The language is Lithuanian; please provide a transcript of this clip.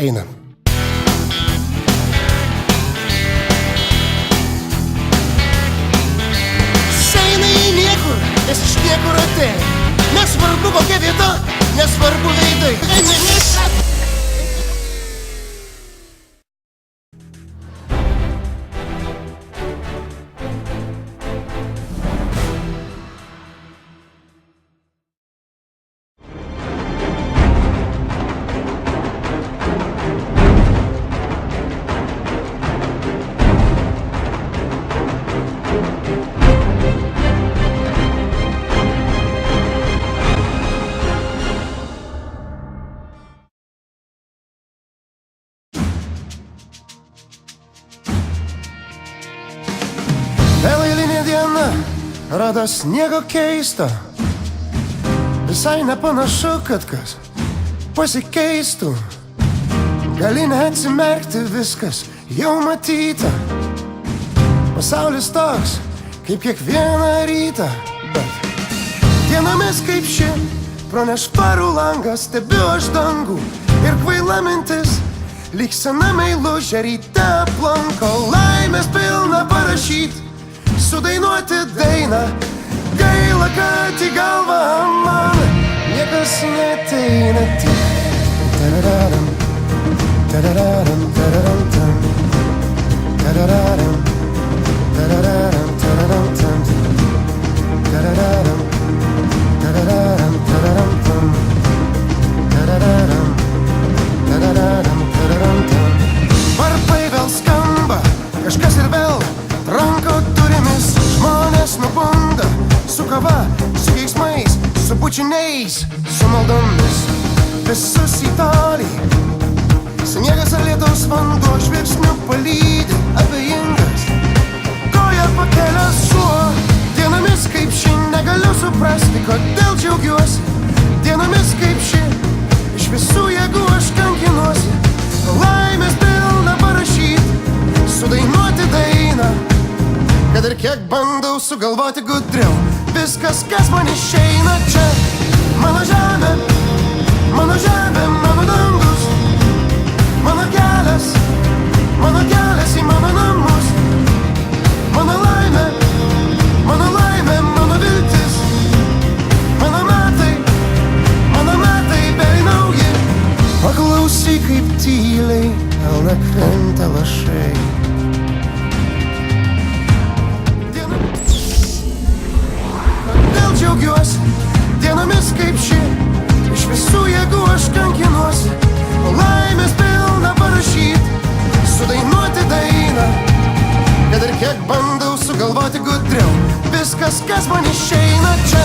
eina. Seinai niekur, nes iš niekur atėjo. Nesvarbu kokia vieta, nesvarbu veidai. Eilinė diena rado sniego keisto. Visai nepanašu, kad kas pasikeistų. Gali neatsimerkti, viskas jau matyta. Pasaulis toks, kaip kiekvieną rytą. Bet dienomis kaip ši, pro nešvarų langą stebiu aš dangų. Ir kvaila mintis, lyg sena meilužė ryte aplanko. Laimės pilna parašyt, sudainuoti dainą. Gaila, kad į galvą man niekas neteina. Tarararam, tarararam, tararam, tam. Tarararam, tarararam, tararam, tam. Tarararam, tarararam, tararam, tam. Tarararam, tarararam, tararam, tam. Varpai vėl skamba, kažkas ir vėl tranko durimis. Žmonės nubunda su kava, su keiksmais, su bučiniais, su maldomis. Visus į tolį sniegas ar lietaus vanduo žvilgsniu palydi abejingas. Koja pakelia šuo. Dienomis kaip ši negaliu suprasti, kodėl džiaugiuosi. Dienomis kaip ši iš visų jėgų aš kankinuosi. Laimės pilna parašyt, sudainuoti dainą. Kad ir kiek bandau sugalvoti gudriau, viskas, kas man išeina čia. Mano žemė, mano žemė, mano dangus. Mano kelias į mano namus. Mano laimė, mano viltis. Mano metai bei nauji. Paklausyk, kaip tyliai kalna krenta lašai. Džiaugiuosi, dienomis kaip ši, iš visų jėgų aš kankinuosi. Laimės pilna parašyt, sudainuoti dainą. Kad ir kiek bandau sugalvoti gudriau, viskas, kas man išeina čia.